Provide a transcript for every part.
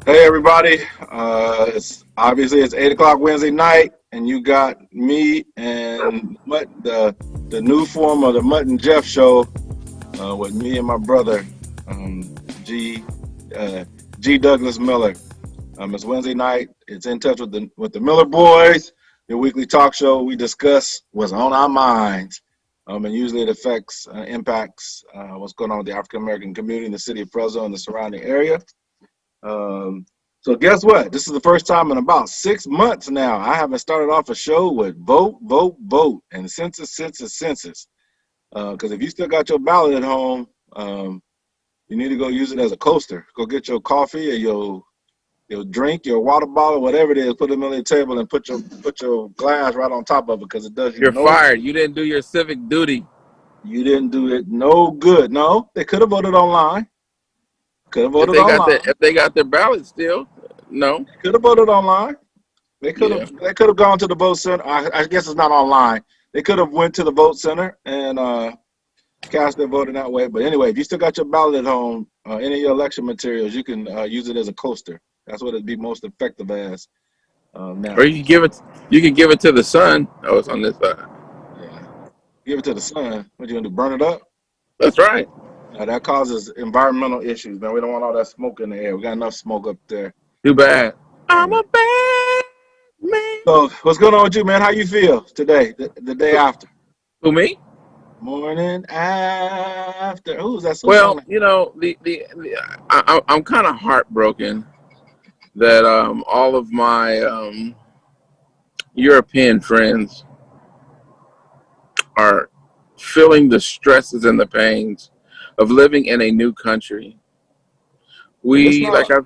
Hey everybody, it's 8 o'clock Wednesday night, and you got me and the new form of the Mutt and Jeff show with me and my brother G uh, G Douglas Miller. It's Wednesday night. It's In Touch with the Miller Boys, your weekly talk show. We discuss what's on our minds, and usually it impacts what's going on with the African American community in the city of Fresno and the surrounding area. Um, so guess what? This is the first time in about 6 months now. I haven't started off a show with vote, vote, vote, and census, census, census. Because if you still got your ballot at home, you need to go use it as a coaster. Go get your coffee or your drink, your water bottle, whatever it is. Put them on the table and put your glass right on top of it because it does you You're no. fired. You didn't do your civic duty. You didn't do it no good. No, they could have voted online. Could have If voted they got online. their if they got their ballot still, no. Could have voted online. They could Yeah. have gone to the vote center. I guess it's not online. They could have went to the vote center and cast their vote in that way. But anyway, if you still got your ballot at home, any of your election materials, you can use it as a coaster. That's what it'd be most effective as Or now. you can give it to the sun. Oh, it's on this side. Yeah, give it to the sun. What you gonna do? Burn it up? That's right. That causes environmental issues, man. We don't want all that smoke in the air. We got enough smoke up there. Too bad. I'm Yeah. a bad man. So what's going on with you, man? How you feel today? The day Who, after? who me? Morning after. Who's that? Who song Well, that? I'm kind of heartbroken that all of my European friends are feeling the stresses and the pains of living in a new country. And We like I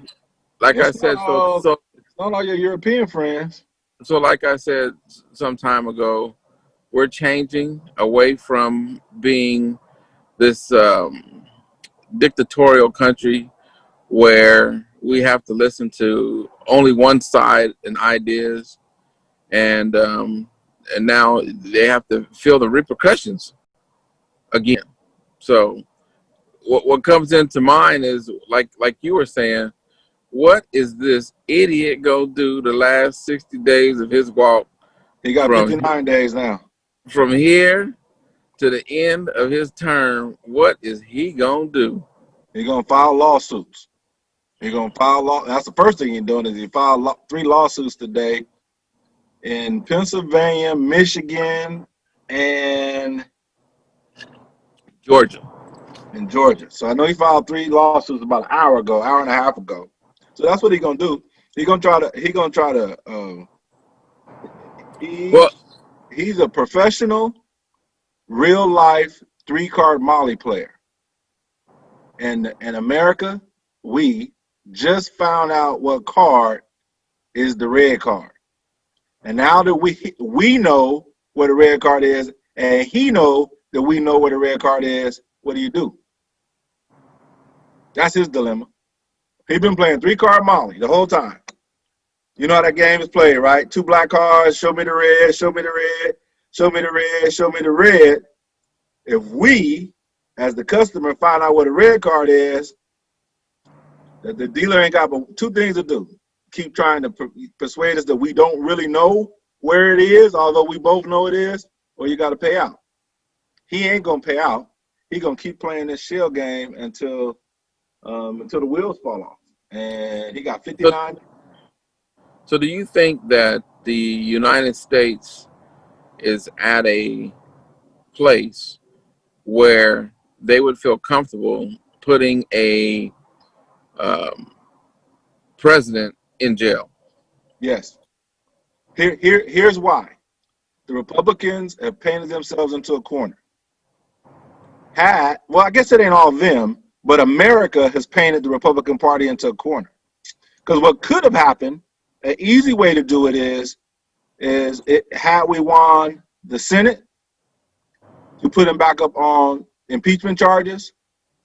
it's not said so all so it's not all your European friends. so like I said some time ago, we're changing away from being this dictatorial country where we have to listen to only one side and ideas, and now they have to feel the repercussions again. So what comes into mind is like you were saying, what is this idiot go do the last 60 days of his walk He got from 59 days now. from here to the end of his term? What is he gonna do? He's gonna file lawsuits. He's gonna file law. That's the first thing he's doing is he filed 3 lawsuits today in Pennsylvania, Michigan, and Georgia. in Georgia. So I know he filed 3 lawsuits about an hour ago, hour and a half ago. So that's what he's gonna do. Well, He's a professional, real life 3-card Molly player. And in America, we just found out what card is the red card. And now that we know what a red card is, and he know that we know what a red card is, what do you do? That's his dilemma. He's been playing 3-card Molly the whole time. You know how that game is played, right? 2 black cards, show me the red, show me the red, show me the red, show me the red. If we, as the customer, find out what a red card is, that the dealer ain't got but 2 things to do. Keep trying to persuade us that we don't really know where it is, although we both know it is, or you got to pay out. He ain't going to pay out. He's going to keep playing this shell game until the wheels fall off. And he got so 59. so do you think that the United States is at a place where they would feel comfortable putting a um, president in jail? Yes. Here's why. The Republicans have painted themselves into a corner. Well, I guess it ain't all of them, but America has painted the Republican Party into a corner. Because what could have happened, an easy way to do it is had we won the Senate, to put him back up on impeachment charges,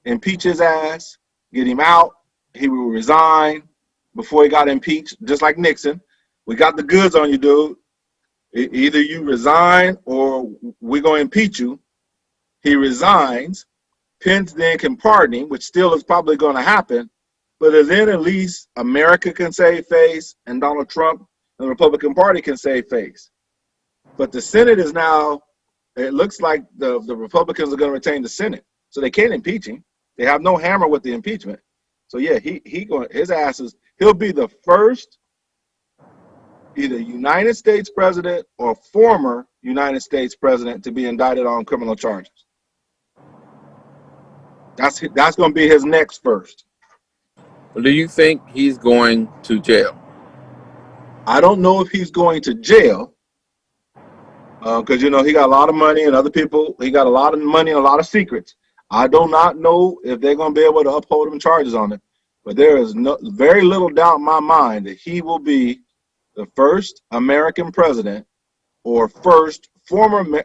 impeach his ass, get him out. He will resign before he got impeached, just like Nixon. We got the goods on you, dude. Either you resign or we're going to impeach you. He resigns. Pence then can pardon him, which still is probably going to happen. But then at least America can save face, and Donald Trump and the Republican Party can save face. But the Senate is now, it looks like the Republicans are going to retain the Senate. So they can't impeach him. They have no hammer with the impeachment. So yeah, his ass is, he'll be the first either United States president or former United States president to be indicted on criminal charges. That's going to be his next first. Do you think he's going to jail? I don't know if he's going to jail because, he got a lot of money and other people, he got a lot of money and a lot of secrets. I do not know if they're going to be able to uphold him charges on it, but there is very little doubt in my mind that he will be the first American president or first former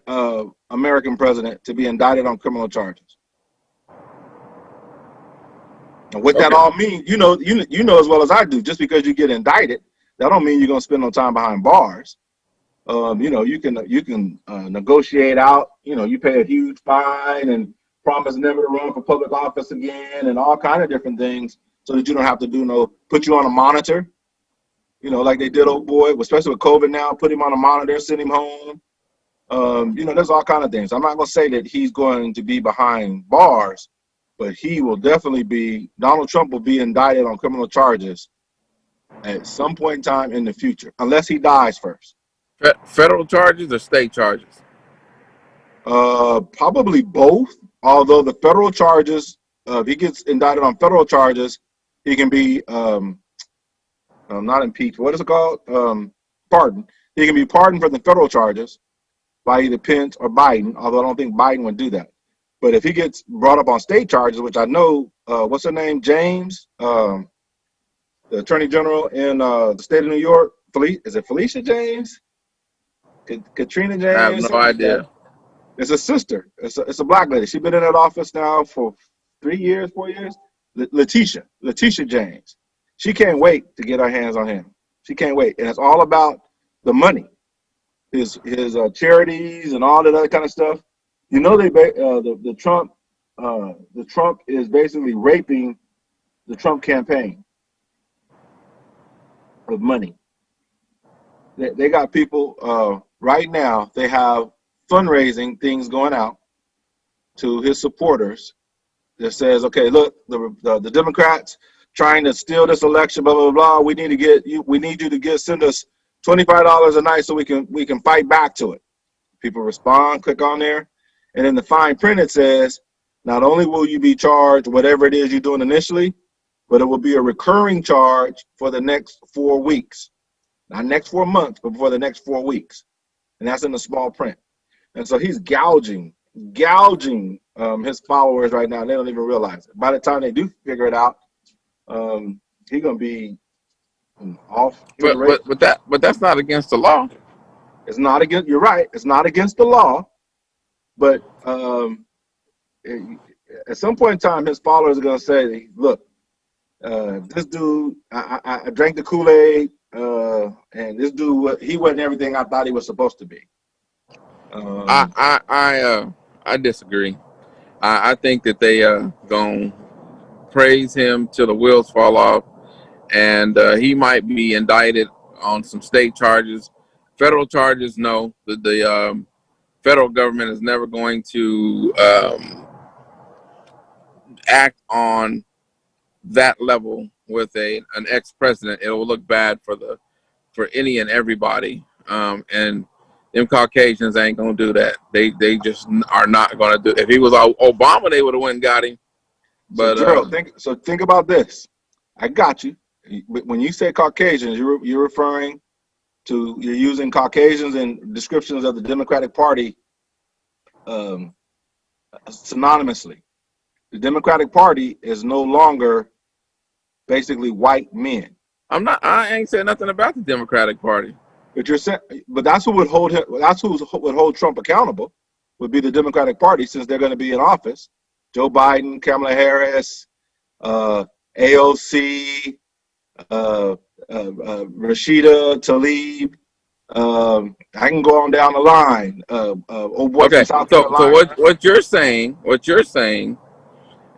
American president to be indicted on criminal charges. And what that all means, you know as well as I do, just because you get indicted, that don't mean you're going to spend no time behind bars. You can negotiate out, you pay a huge fine and promise never to run for public office again and all kind of different things so that you don't have to put you on a monitor, like they did old boy, especially with COVID now, put him on a monitor, send him home. There's all kind of things. I'm not going to say that he's going to be behind bars, but he will definitely Donald Trump will be indicted on criminal charges at some point in time in the future, unless he dies first. Federal charges or state charges? Probably both, although the federal charges, if he gets indicted on federal charges, he can be not impeached. What is it called? Pardoned. He can be pardoned for the federal charges by either Pence or Biden, although I don't think Biden would do that. But if he gets brought up on state charges, which I know, what's her name? James, the attorney general in the state of New York. Is it Felicia James? Katrina James? I have no idea. It's a sister. It's a black lady. She's been in that office now for 4 years. Letitia James. She can't wait to get her hands on him. She can't wait, and it's all about the money, his charities and all that other kind of stuff. The Trump is basically raping the Trump campaign of money. They got people right now. They have fundraising things going out to his supporters that says, okay, look, the Democrats trying to steal this election, blah blah blah. We need you to send us $25 a night so we can fight back to it. People respond, click on there, and in the fine print it says, not only will you be charged whatever it is you're doing initially, but it will be a recurring charge for the next 4 weeks. Not next 4 months, but for the next 4 weeks. And that's in the small print. And so he's gouging his followers right now. They don't even realize it. By the time they do figure it out, he's going to be off. But that's not against the law. It's not against, you're right. It's not against the law. But at some point in time, his followers are going to say, look, this dude, I drank the Kool-Aid, and this dude, he wasn't everything I thought he was supposed to be. I disagree. I think that they gonna praise him till the wheels fall off, and he might be indicted on some state charges. Federal charges, no. The federal government is never going to act on that level with an ex-president. It will look bad for any and everybody, and them Caucasians ain't gonna do that. They just are not gonna do it. If he was Obama, they would have went and got him. But so, Gerald, think about this. I got you. When you say Caucasians, you're referring to, you're using Caucasians in descriptions of the Democratic Party synonymously. The Democratic Party is no longer basically white men. I ain't saying nothing about the Democratic Party. But you're saying, but that's who would hold him. That's who would hold Trump accountable. Would be the Democratic Party, since they're going to be in office. Joe Biden, Kamala Harris, AOC, Rashida Tlaib. I can go on down the line. Old boy Okay, from South so Carolina. what you're saying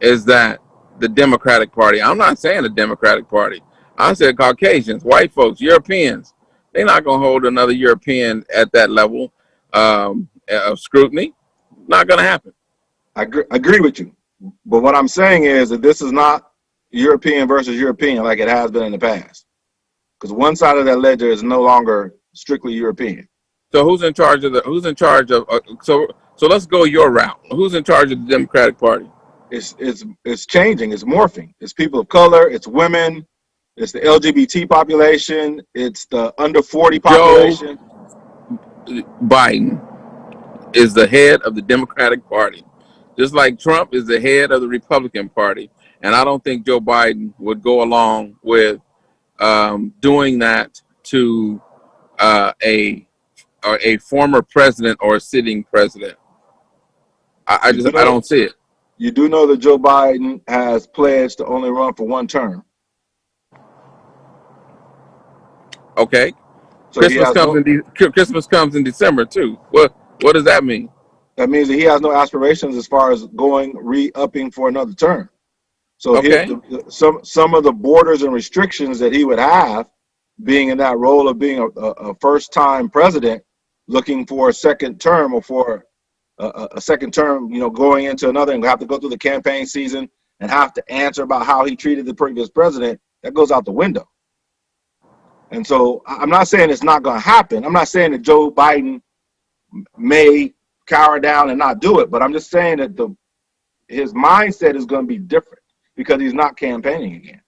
is that the Democratic Party. I'm not saying the Democratic Party. I said Caucasians, white folks, Europeans. They're not going to hold another European at that level of scrutiny. Not going to happen. I agree with you. But what I'm saying is that this is not European versus European like it has been in the past. Because one side of that ledger is no longer strictly European. So who's in charge of so let's go your route. Who's in charge of the Democratic Party? It's changing, it's morphing. It's people of color, it's women, it's the LGBT population, it's the under 40 population. Joe Biden is the head of the Democratic Party, just like Trump is the head of the Republican Party. And I don't think Joe Biden would go along with doing that to a former president or a sitting president. I don't see it. You do know that Joe Biden has pledged to only run for one term. Okay. So Christmas comes in December too. What does that mean? That means that he has no aspirations as far as re-upping for another term. So okay. some of the borders and restrictions that he would have, being in that role of being a first-time president, looking for a second term or for a second term, going into another and have to go through the campaign season and have to answer about how he treated the previous president, that goes out the window. And so I'm not saying it's not going to happen. I'm not saying that Joe Biden may cower down and not do it, but I'm just saying that his mindset is going to be different because he's not campaigning again.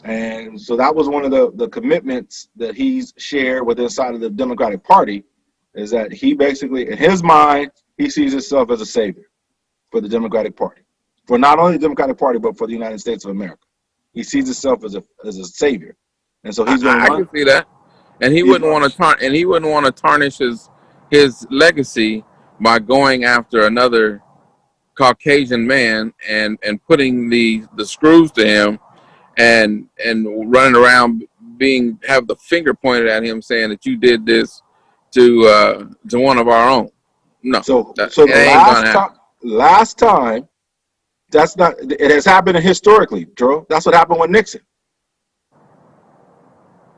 And so that was one of the commitments that he's shared with inside of the Democratic Party, is that he basically, in his mind, he sees himself as a savior for the Democratic Party, for not only the Democratic Party, but for the United States of America. He sees himself as a savior. And so he's going to I can see that. And he wouldn't want to tarnish his legacy by going after another Caucasian man and putting the screws to him and running around have the finger pointed at him saying that you did this to one of our own. No. So the last time, it has happened historically, Drew. That's what happened with Nixon.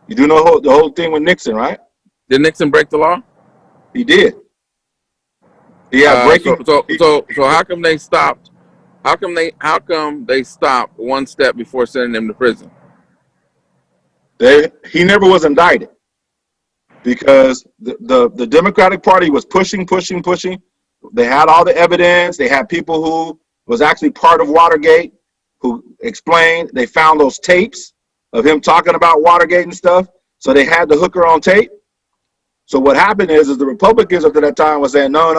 You do know the whole thing with Nixon, right? Did Nixon break the law? He did. He had breaking. So how come they stopped? How come they stopped one step before sending him to prison? He never was indicted because the Democratic Party was pushing. They had all the evidence. They had people who was actually part of Watergate who explained. They found those tapes of him talking about Watergate and stuff. So they had the hooker on tape. So what happened is the Republicans up to that time was saying, no,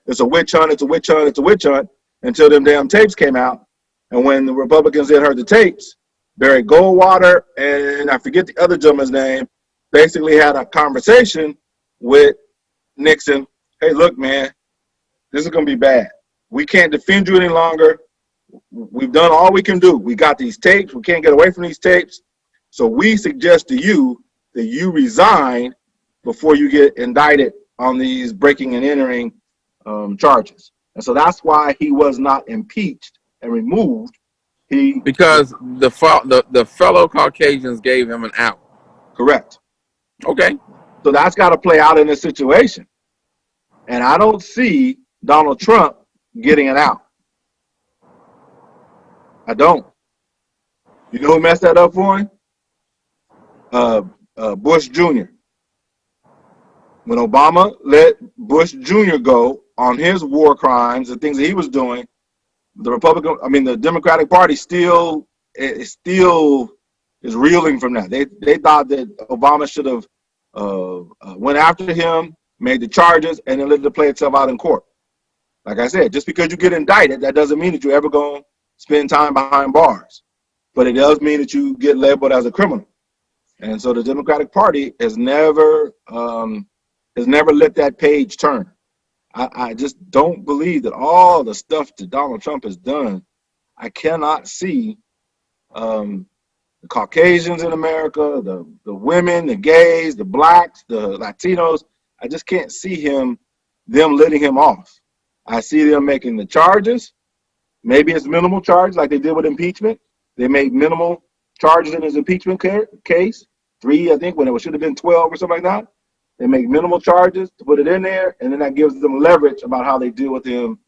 it's a witch hunt, it's a witch hunt, until them damn tapes came out. And when the Republicans then heard the tapes, Barry Goldwater and I forget the other gentleman's name, basically had a conversation with Nixon. Hey, look, man, this is going to be bad. We can't defend you any longer. We've done all we can do. We got these tapes. We can't get away from these tapes. So we suggest to you that you resign before you get indicted on these breaking and entering charges. And so that's why he was not impeached and removed. Because the fellow Caucasians gave him an out. Correct. Okay. So that's got to play out in this situation. And I don't see Donald Trump getting an out. I don't. You know who messed that up for him? Bush Jr. When Obama let Bush Jr. go on his war crimes, the things that he was doing, the Democratic Party still is reeling from that. They thought that Obama should have went after him, made the charges, and then let it play itself out in court. Like I said, just because you get indicted, that doesn't mean that you're ever going to spend time behind bars. But it does mean that you get labeled as a criminal. And so the Democratic Party has never let that page turn. I just don't believe that all the stuff that Donald Trump has done, I cannot see the Caucasians in America, the women, the gays, the blacks, the Latinos. I just can't see them letting him off. I see them making the charges, Maybe it's minimal charge like they did with impeachment. They made minimal charges in his impeachment case. 3, I think, when it should have been 12 or something like that. They make minimal charges to put it in there, and then that gives them leverage about how they deal with him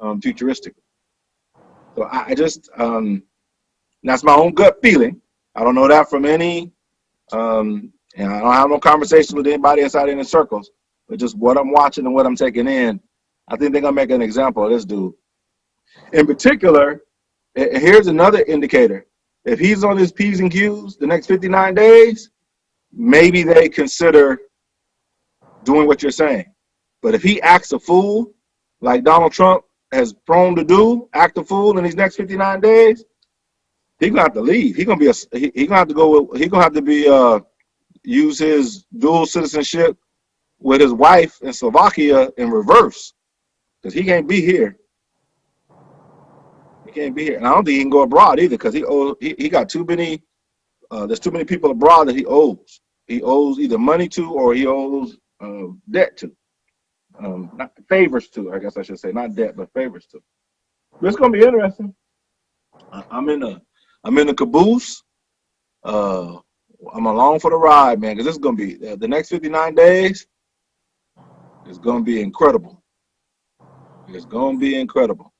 futuristically. So I just, that's my own gut feeling. I don't know that from any, and I don't have no conversation with anybody inside in the circles, but just what I'm watching and what I'm taking in. I think they're going to make an example of this dude. In particular, here's another indicator. If he's on his P's and Q's the next 59 days, maybe they consider doing what you're saying. But if he acts a fool, like Donald Trump has prone to do, act a fool in these next 59 days, he's gonna have to leave. He's gonna be he's gonna have to go. He's gonna have to be use his dual citizenship with his wife in Slovakia in reverse, because he can't be here. He can't be here, and I don't think he can go abroad either, because he got too many. There's too many people abroad that he owes. He owes either money to, or he owes debt to. Not favors to, I guess I should say, not debt, but favors to. But it's gonna be interesting. I'm in the caboose. I'm along for the ride, man, because this is gonna be the next 59 days. It's gonna be incredible. It's gonna be incredible.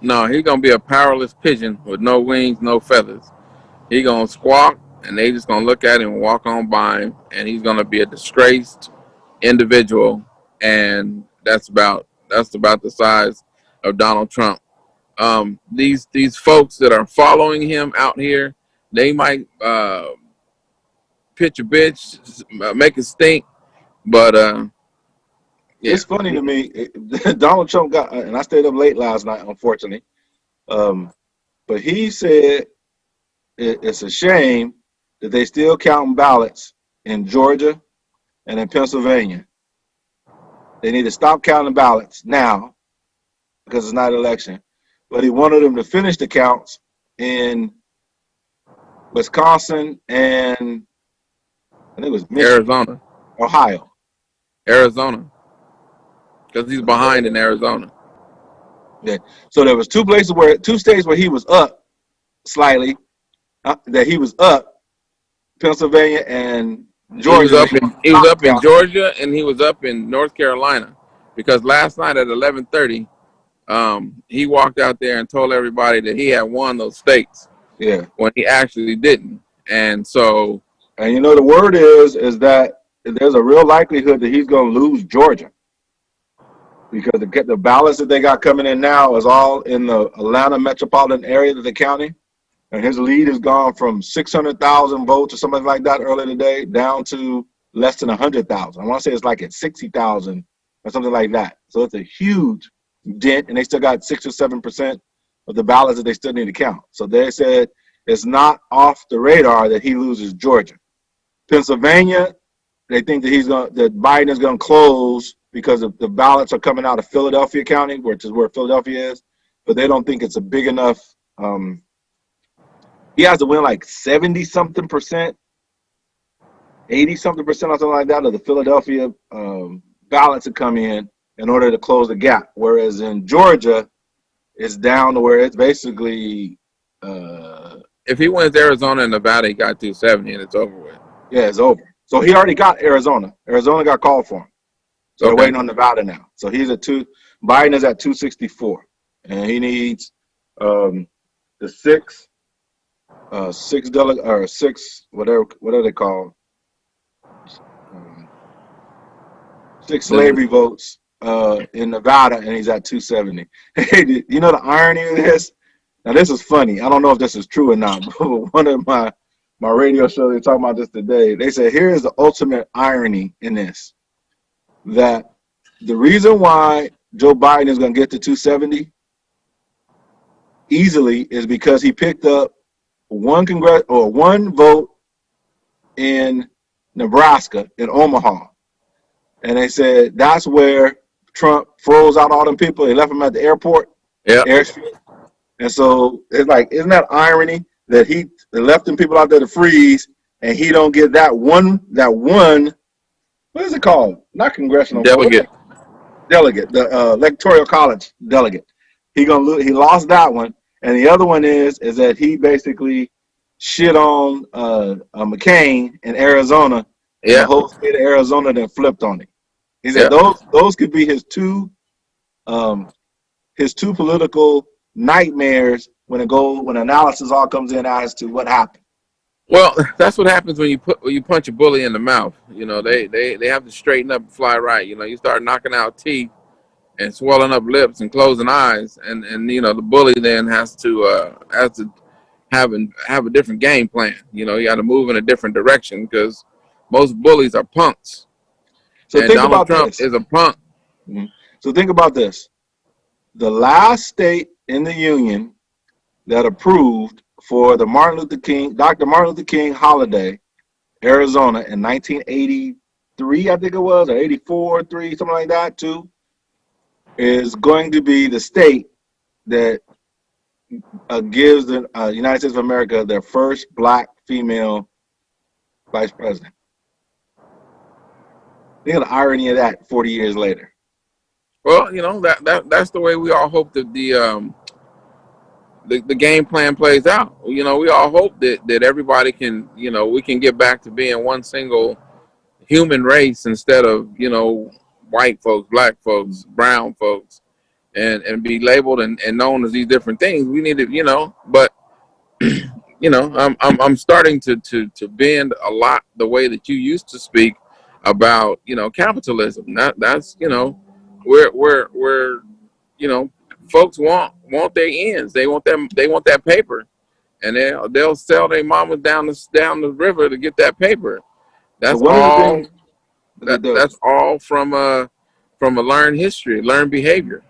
No, he's gonna be a powerless pigeon with no wings, no feathers. He gonna squawk, and they just gonna look at him and walk on by him, and he's gonna be a disgraced individual, and that's about the size of Donald Trump. These folks that are following him out here, they might pitch a bitch, make a stink, but yeah. It's funny to me. Donald Trump got, and I stayed up late last night, unfortunately. But he said it's a shame that they still counting ballots in Georgia and in Pennsylvania. They need to stop counting ballots now because it's not an election. But he wanted them to finish the counts in Wisconsin and I think it was Michigan, Arizona, because he's behind in Arizona. Yeah. So there was two states where he was up slightly. That he was up, Pennsylvania and Georgia. He was up in Georgia, and he was up in North Carolina, because last night at 11:30, he walked out there and told everybody that he had won those states. Yeah. When he actually didn't, and so. And you know the word is that there's a real likelihood that he's going to lose Georgia, because the ballots that they got coming in now is all in the Atlanta metropolitan area of the county. And his lead has gone from 600,000 votes or something like that earlier today down to less than 100,000. I want to say it's like at 60,000 or something like that. So it's a huge dent, and they still got 6 or 7% of the ballots that they still need to count. So they said it's not off the radar that he loses Georgia. Pennsylvania, they think that Biden is going to close because of the ballots are coming out of Philadelphia County, which is where Philadelphia is, but they don't think it's a big enough. He has to win like 70-something percent, 80-something percent or something like that of the Philadelphia ballots to come in order to close the gap. Whereas in Georgia, it's down to where it's basically. If he wins Arizona and Nevada, he got 270 and it's over with. Yeah, it's over. So he already got Arizona. Arizona got called for him. So they're waiting on Nevada now. So he's at Biden is at 264, and he needs the six whatever they call six slavery votes in Nevada, and he's at 270. Hey, you know the irony of this? Now this is funny. I don't know if this is true or not, but one of my radio shows, they were talking about this today. They said, here is the ultimate irony in this, that the reason why Joe Biden is going to get to 270 easily is because he picked up one vote in Nebraska, in Omaha. And they said that's where Trump froze out all them people. They left them at the airport. Yeah. And so it's like, isn't that irony that they left them people out there to freeze, and he don't get that one, what is it called? Not congressional delegate. Delegate, the electoral college delegate. he gonna lose. He lost that one, and the other one is that he basically shit on McCain in Arizona, and the Yeah, whole state of Arizona then flipped on him. He said yeah. those could be um, his two political nightmares when analysis all comes in as to what happened. Well, that's what happens when you punch a bully in the mouth. You know, they have to straighten up and fly right. You know, you start knocking out teeth and swelling up lips and closing eyes, and you know the bully then has to have a different game plan. You know, you got to move in a different direction because most bullies are punks, So and think Donald about Trump this. is a punk. Mhm. So think about this. The last state in the union that approved for the Dr. Martin Luther King holiday, Arizona, in 1983, I think it was, or 84, 3, something like that, too, is going to be the state that gives the United States of America their first black female vice president. Think of the irony of that 40 years later. Well, you know that's the way we all hope that the game plan plays out. You know, we all hope that everybody can, you know, we can get back to being one single human race instead of, you know, white folks, black folks, brown folks, and be labeled and known as these different things. We need to, you know, but you know, I'm starting to bend a lot the way that you used to speak about, you know, capitalism. That's you know, we're you know, folks want their ends. They want them. They want that paper, and they'll sell their mamas down the river to get that paper. So That's one of the all. things that they do, That's all from a learned history, learned behavior.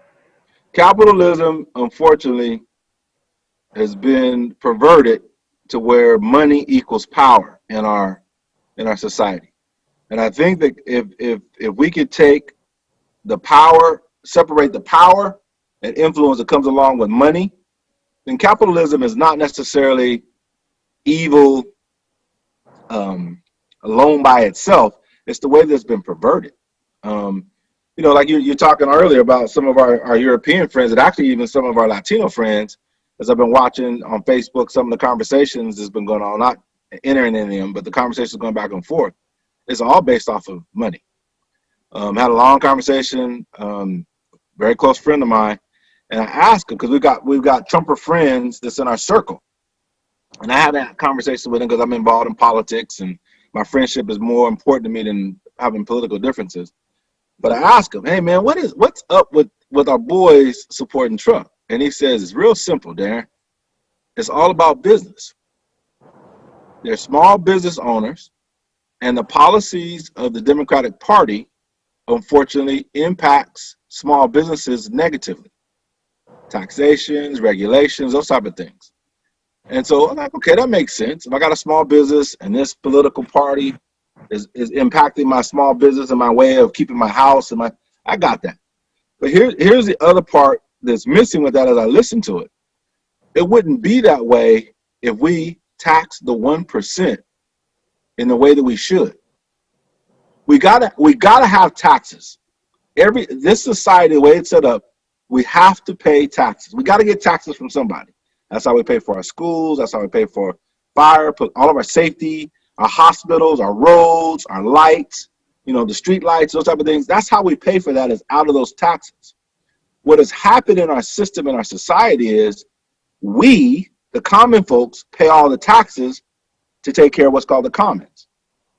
capitalism, unfortunately, has been perverted to where money equals power in our society. And I think that if we could take the power, separate the power and influence that comes along with money, then capitalism is not necessarily evil alone by itself. It's the way that's been perverted. Um, you know, like you're talking earlier about some of our European friends, and actually even some of our Latino friends, as I've been watching on Facebook, some of the conversations that's been going on, not entering in them, but the conversations going back and forth. It's all based off of money. Had a long conversation, very close friend of mine, and I asked him because we've got Trumper friends that's in our circle, and I had that conversation with him because I'm involved in politics and my friendship is more important to me than having political differences. But I asked him, hey man, what's up with our boys supporting Trump? And he says it's real simple, Darren. It's all about business. They're small business owners, and the policies of the Democratic Party unfortunately impacts small businesses negatively. Taxations, regulations, those type of things. And so I'm like, okay, that makes sense. If I got a small business and this political party is impacting my small business and my way of keeping my house and I got that. But here's the other part that's missing with that as I listen to it. It wouldn't be that way if we tax the 1% in the way that we should. We gotta have taxes. This society, the way it's set up, we have to pay taxes. We got to get taxes from somebody. That's how we pay for our schools. That's how we pay for fire, all of our safety, our hospitals, our roads, our lights, you know, the street lights, those type of things. That's how we pay for that, is out of those taxes. What has happened in our system, in our society, is we, the common folks, pay all the taxes to take care of what's called the commons.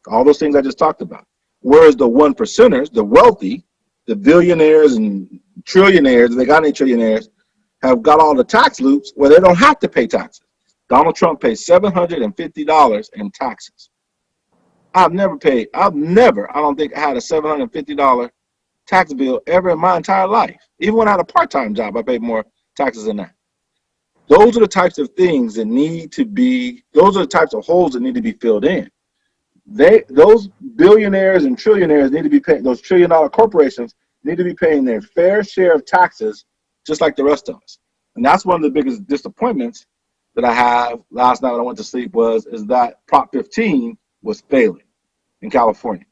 All those things I just talked about. Whereas the one percenters, the wealthy, the billionaires and trillionaires, if they got any trillionaires, have got all the tax loops where they don't have to pay taxes. Donald Trump pays $750 in taxes. I don't think I had a $750 tax bill ever in my entire life. Even when I had a part-time job, I paid more taxes than that. Those are the types of things that those are the types of holes that need to be filled in. Those billionaires and trillionaires need to be paying, those trillion-dollar corporations need to be paying their fair share of taxes just like the rest of us. And that's one of the biggest disappointments that I have last night when I went to sleep is that Prop 15 was failing in California.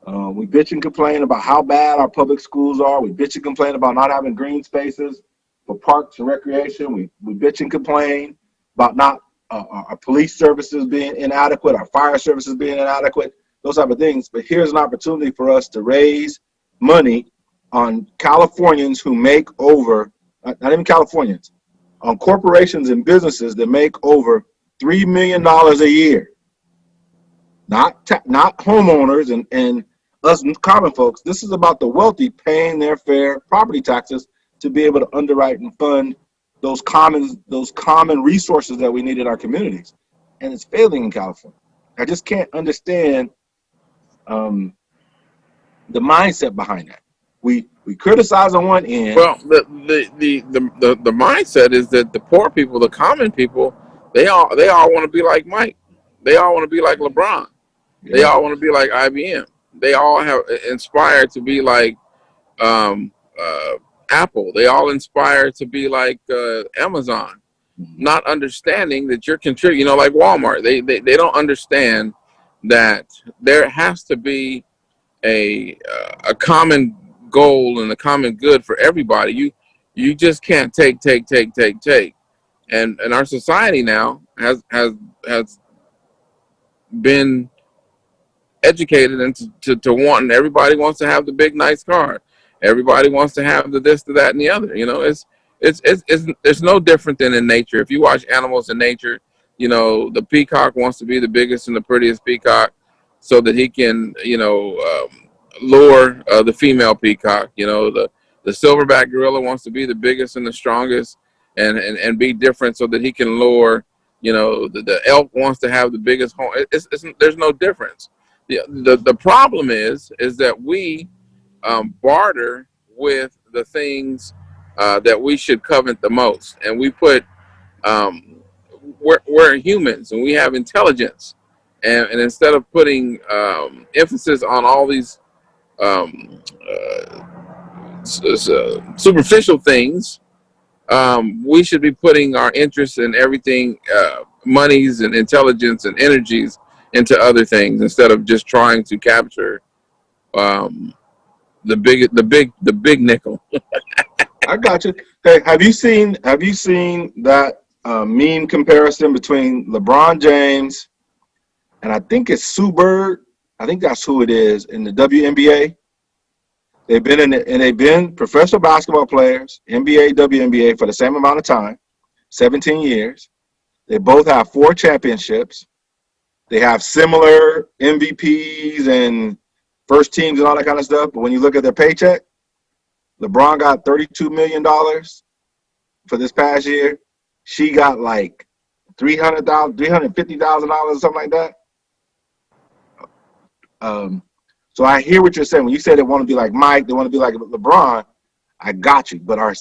We bitch and complain about how bad our public schools are. We bitch and complain about not having green spaces. for parks and recreation. We bitch and complain about not our police services being inadequate, our fire services being inadequate, those type of things. But here's an opportunity for us to raise money on Californians who make over, not even Californians, on corporations and businesses that make over $3 million a year. Not homeowners and us common folks. This is about the wealthy paying their fair property taxes to be able to underwrite and fund those common resources that we need in our communities. And it's failing in California. I just can't understand the mindset behind that. We criticize on one end. Well, the mindset is that the poor people, the common people, they all want to be like Mike. They all want to be like LeBron. Yeah. They all want to be like IBM. They all have inspired to be like Apple. They all inspire to be like Amazon, not understanding that you're contributing. Like Walmart, they don't understand that there has to be a common goal and a common good for everybody. You just can't take. And our society now has been educated into to wanting, everybody wants to have the big nice car. Everybody wants to have the this, the that, and the other. It's no different than in nature. If you watch animals in nature, the peacock wants to be the biggest and the prettiest peacock so that he can, lure the female peacock. The silverback gorilla wants to be the biggest and the strongest and be different so that he can lure, the elk wants to have the biggest home. There's no difference. The problem is that we barter with the things that we should covet the most, and we put we're humans and we have intelligence, and instead of putting emphasis on all these superficial things, we should be putting our interests in everything, monies and intelligence and energies into other things instead of just trying to capture the big nickel. I got you. Hey, have you seen that meme comparison between LeBron James and I think it's Sue Bird? I think that's who it is in the WNBA. They've been professional basketball players, NBA, WNBA, for the same amount of time, 17 years. They both have 4 championships. They have similar MVPs and first teams and all that kind of stuff. But when you look at their paycheck, LeBron got $32 million for this past year. She got like $350,000 or something like that. So I hear what you're saying. When you say they want to be like Mike, they want to be like LeBron, I got you. But our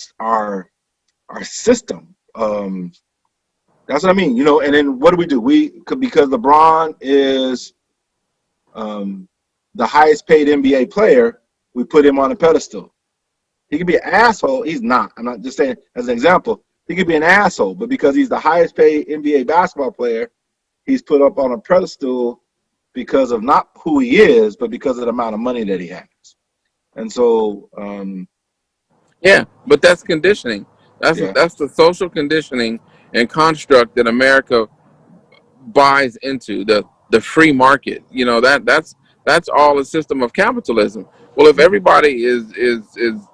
system, that's what I mean. And then what do? Because LeBron is the highest paid NBA player, we put him on a pedestal. He could be an asshole. He's not. I'm not just saying as an example. He could be an asshole, but because he's the highest paid NBA basketball player, he's put up on a pedestal because of not who he is, but because of the amount of money that he has. And so, yeah, but that's conditioning. That's the social conditioning and construct that America buys into, the free market. That's all a system of capitalism. Well, if everybody is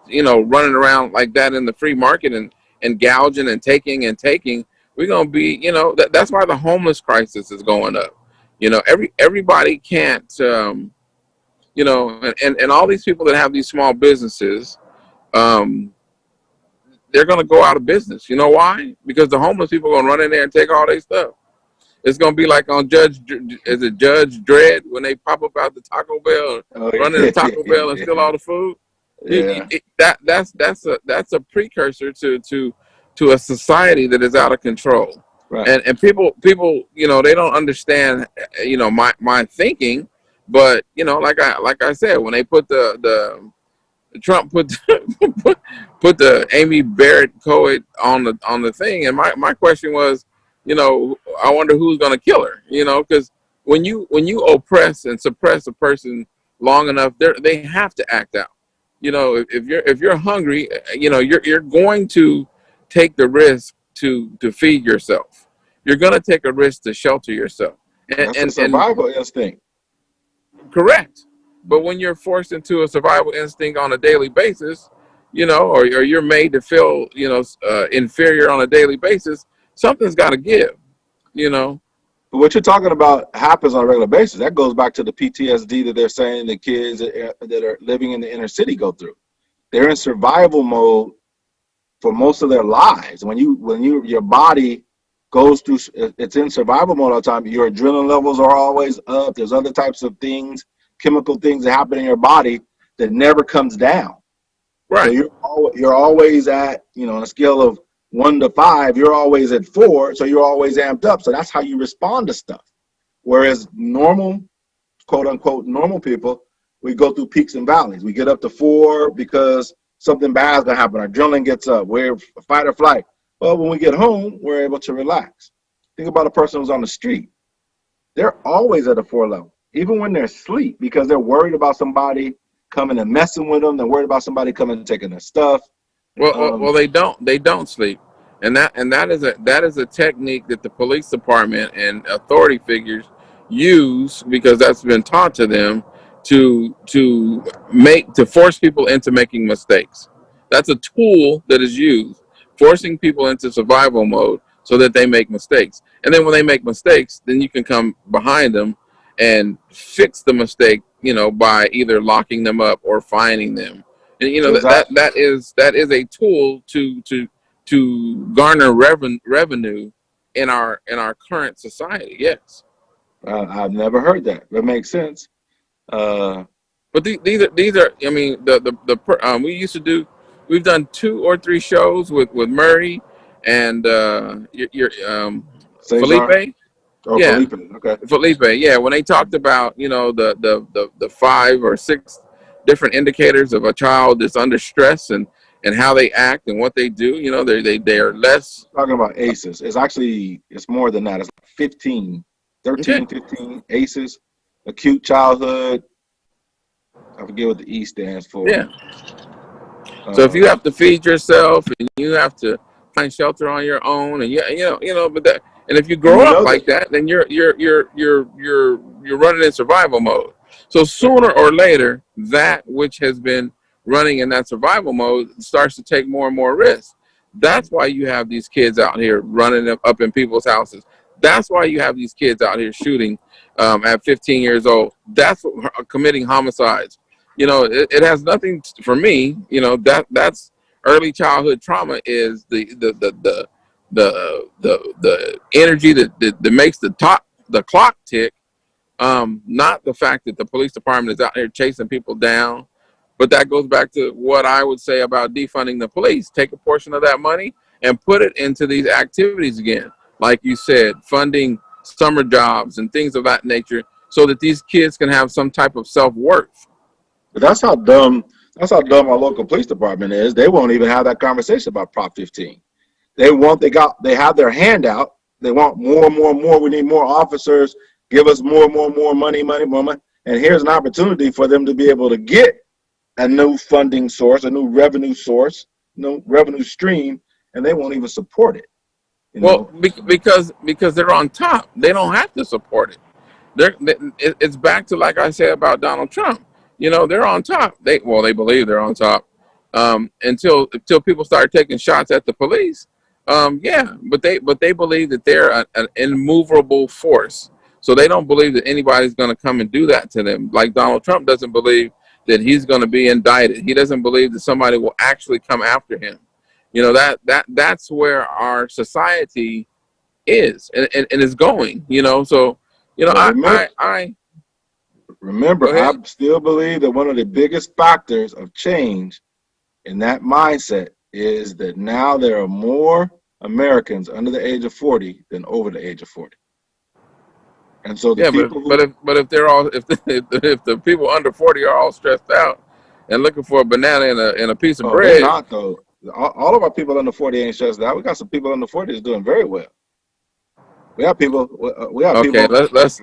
running around like that in the free market and gouging and taking, we're gonna be, that's why the homeless crisis is going up. Everybody can't, and all these people that have these small businesses, they're going to go out of business. You know why? Because the homeless people are going to run in there and take all their stuff. It's going to be like on Judge Dredd when they pop up out the Taco Bell, run into Taco Bell and steal all the food. Yeah. That's a precursor to a society that is out of control. Right. And people, they don't understand, my thinking, but like I said, when they put Trump put the Amy Barrett Coed on the thing, and my question was, I wonder who's going to kill her, because when you oppress and suppress a person long enough, they have to act out. If you're hungry, you're going to take the risk to feed yourself. You're going to take a risk to shelter yourself. That's a survival instinct. Correct. But when you're forced into a survival instinct on a daily basis, or you're made to feel, inferior on a daily basis, something's got to give, But what you're talking about happens on a regular basis. That goes back to the PTSD that they're saying the kids that are living in the inner city go through. They're in survival mode for most of their lives. When your body goes through, it's in survival mode all the time. Your adrenaline levels are always up. There's other types of things, chemical things that happen in your body that never comes down. Right. So you're always at, on a scale of 1 to 5, you're always at 4. So you're always amped up. So that's how you respond to stuff. Whereas normal, quote unquote, normal people, we go through peaks and valleys. We get up to 4 because something bad is going to happen. Our adrenaline gets up. We're fight or flight. Well, when we get home, we're able to relax. Think about a person who's on the street. They're always at a 4 level, even when they're asleep, because they're worried about somebody coming and messing with them. They're worried about somebody coming and taking their stuff. Well, they don't sleep, and that is a technique that the police department and authority figures use, because that's been taught to them to force people into making mistakes. That's a tool that is used, forcing people into survival mode so that they make mistakes. And then when they make mistakes, then you can come behind them and fix the mistake, by either locking them up or fining them. And Exactly. that is a tool to garner revenue in our current society. Yes. I've never heard that. That makes sense. But these are. I mean, we've done 2 or 3 shows with Murray and your Cesar? Felipe. Oh, Yeah, Felipe. Okay. Felipe. Yeah, when they talked about the 5 or 6 different indicators of a child that's under stress and how they act and what they do, they are less. Talking about ACEs. It's more than that. It's like 15, 13, Okay. 15 ACEs, acute childhood. I forget what the E stands for. Yeah. So if you have to feed yourself and you have to find shelter on your own, and and if you grow up like that, then you're running in survival mode. So sooner or later, that which has been running in that survival mode starts to take more and more risks. That's why you have these kids out here running up in people's houses. That's why you have these kids out here shooting at 15 years old. That's committing homicides. It has nothing for me. That's early childhood trauma is the energy that makes the clock tick. Not the fact that the police department is out here chasing people down, but that goes back to what I would say about defunding the police. Take a portion of that money and put it into these activities again, like you said, funding summer jobs and things of that nature, so that these kids can have some type of self-worth. But that's how dumb our local police department is. They won't even have that conversation about Prop 15. They have their hand out. They want more and more and more. We need more officers. Give us more and more and more money. And here's an opportunity for them to be able to get a new funding source, a new revenue source, new revenue stream, and they won't even support it. Because they're on top. They don't have to support it. It's back to, like I said about Donald Trump. They're on top. They believe they're on top until people start taking shots at the police. But they believe that they're an immovable force. So they don't believe that anybody's going to come and do that to them. Like Donald Trump doesn't believe that he's going to be indicted. He doesn't believe that somebody will actually come after him. That's where our society is and is going. So Remember, I still believe that one of the biggest factors of change in that mindset is that now there are more Americans under the age of 40 than over the age of 40. And so if the people under 40 are all stressed out and looking for a banana and a piece of bread, they're not though. All of our people under 40 ain't stressed out. We got some people under 40 that's doing very well. We have people. Okay, let's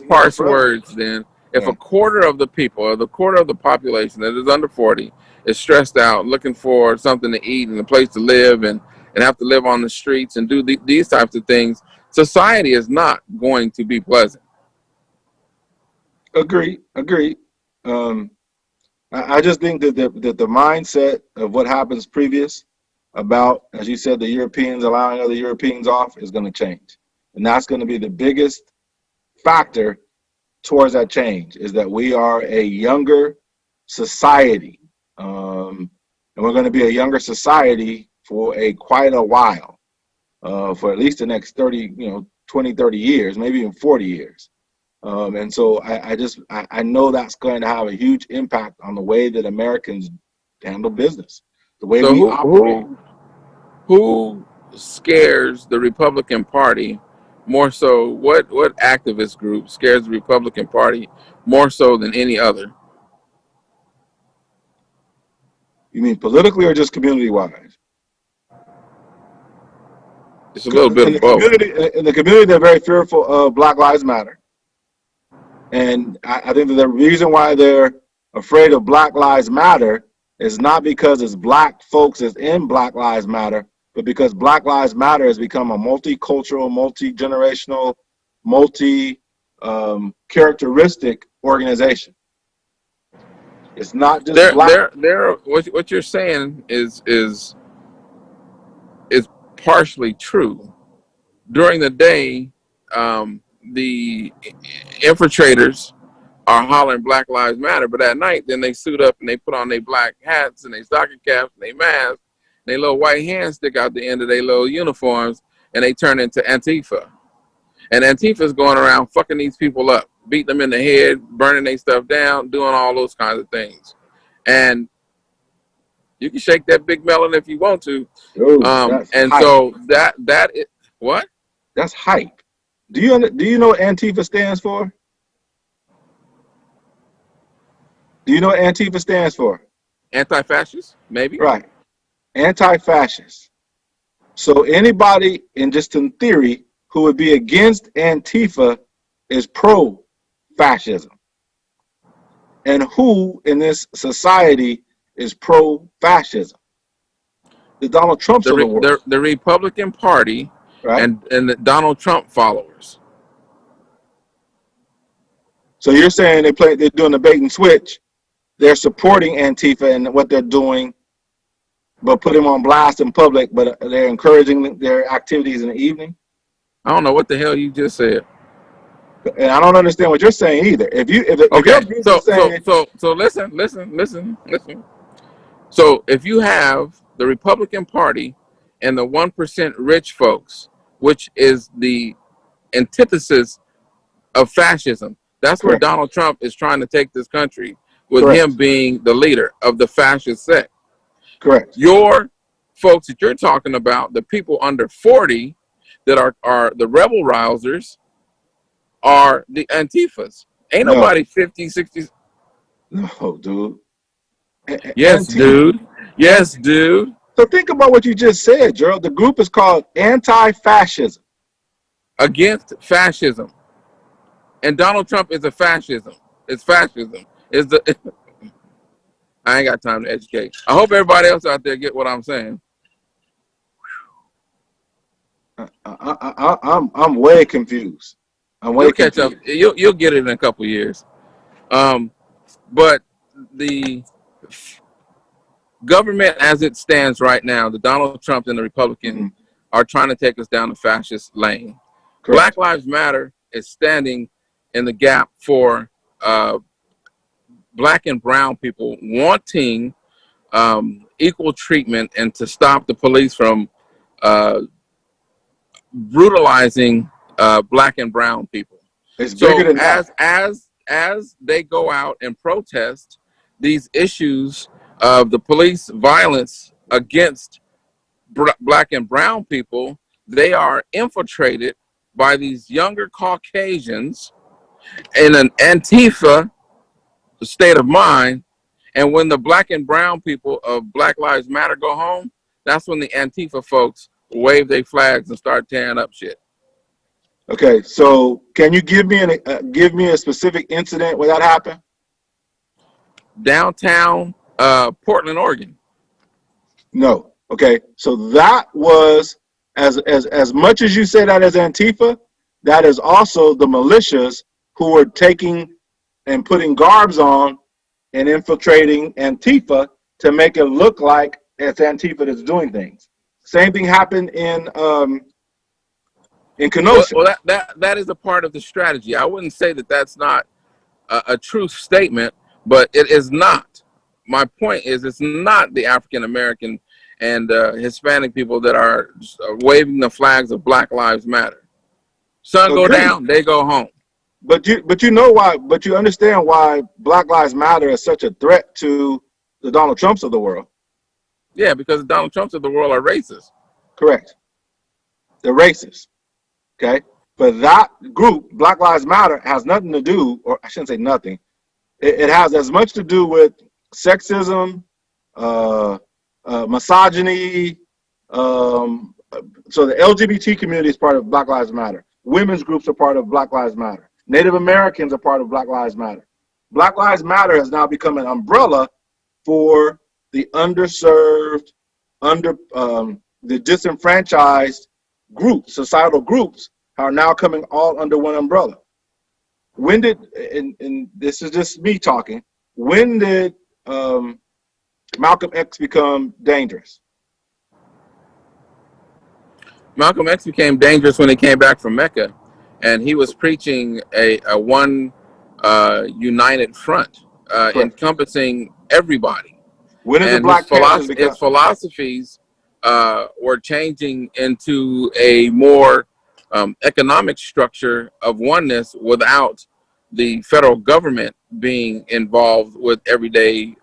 parse words then. If a quarter of the people, or the quarter of the population that is under 40 is stressed out, looking for something to eat and a place to live, and have to live on the streets and do these types of things, society is not going to be pleasant. Agreed. I just think that the mindset of what happens previous about, as you said, the Europeans allowing other Europeans off is going to change. And that's going to be the biggest factor towards that change, is that we are a younger society. And we're going to be a younger society for quite a while, for at least the next 20, 30 years, maybe even 40 years. And so I know that's going to have a huge impact on the way that Americans handle business, the way we operate. Who scares the Republican Party more so? What activist group scares the Republican Party more so than any other? You mean politically or just community-wise? It's a little bit of both. In the community, they're very fearful of Black Lives Matter. And I think that the reason why they're afraid of Black Lives Matter is not because it's black folks that's in Black Lives Matter, but because Black Lives Matter has become a multicultural, multi-generational, multi-characteristic organization. It's not just black. What you're saying is partially true. During the day, the infiltrators are hollering Black Lives Matter, but at night, then they suit up and they put on their black hats and their stocking caps and their masks, and their little white hands stick out the end of their little uniforms, and they turn into Antifa. And Antifa's going around fucking these people up, beating them in the head, burning their stuff down, doing all those kinds of things. And you can shake that big melon if you want to. Dude, and hype. So that is what? That's hype. Do you know what Antifa stands for? Do you know what Antifa stands for? Anti-fascist, maybe. Right. Anti-fascist. So anybody, just in theory, who would be against Antifa is pro-fascism. And who in this society is pro-fascism? The Donald Trumps of the world. The Republican Party, right? And the Donald Trump followers. So you're saying they're doing the bait and switch. They're supporting Antifa and what they're doing, but put them on blast in public, but they're encouraging their activities in the evening? So I don't know what the hell you just said. And I don't understand what you're saying either. So listen. So if you have the Republican Party and the 1% rich folks, which is the antithesis of fascism, that's where Donald Trump is trying to take this country, with him being the leader of the fascist sect. Correct. Your folks that you're talking about, the people under 40 that are the rebel rousers, are the Antifas. Ain't nobody 50, 60. No, dude. Yes, dude. Yes, dude. So think about what you just said, Gerald. The group is called anti-fascism. Against fascism. And Donald Trump is a fascism. It's fascism. I ain't got time to educate. I hope everybody else out there get what I'm saying. I'm way confused. You'll catch up. You'll get it in a couple years. But the government as it stands right now, the Donald Trump and the Republicans are trying to take us down the fascist lane. Correct. Black Lives Matter is standing in the gap for black and brown people wanting equal treatment and to stop the police from brutalizing black and brown people. It's bigger than that. As they go out and protest these issues of the police violence against black and brown people, they are infiltrated by these younger Caucasians in an Antifa state of mind. And when the black and brown people of Black Lives Matter go home, that's when the Antifa folks wave their flags and start tearing up shit. Okay, so can you give me a specific incident where that happened? Downtown Portland, Oregon. No. Okay, so that was as much as you say that as Antifa, that is also the militias who were taking and putting garbs on and infiltrating Antifa to make it look like it's Antifa that's doing things. Same thing happened in Kenosha. Well, that is a part of the strategy. I wouldn't say that that's not a true statement, but it is not. My point is, it's not the African American and Hispanic people that are waving the flags of Black Lives Matter. Sun go down, they go home. But you know why? But you understand why Black Lives Matter is such a threat to the Donald Trumps of the world. Yeah, because the Donald Trumps of the world are racist. Correct. They're racist. Okay. But that group, Black Lives Matter, has nothing to do, or I shouldn't say nothing. It has as much to do with sexism, misogyny. So the LGBT community is part of Black Lives Matter. Women's groups are part of Black Lives Matter. Native Americans are part of Black Lives Matter. Black Lives Matter has now become an umbrella for the underserved, the disenfranchised groups, societal groups, are now coming all under one umbrella. When did, and this is just me talking, when did Malcolm X become dangerous? Malcolm X became dangerous when he came back from Mecca, and he was preaching a one united front, encompassing everybody. When did and the Black Panthers become? his philosophies were changing into a more economic structure of oneness without the federal government being involved with everyday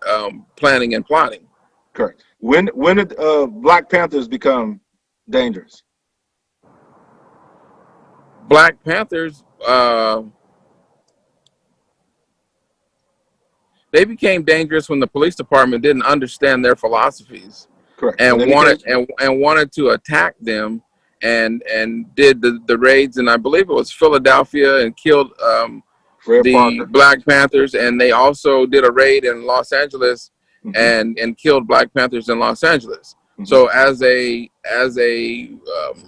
planning and plotting. Correct. When did Black Panthers become dangerous? Black Panthers, they became dangerous when the police department didn't understand their philosophies. Correct. And wanted to attack them, and did the raids, and I believe it was Philadelphia, and killed the Black Panthers, and they also did a raid in Los Angeles, and killed Black Panthers in Los Angeles. So as a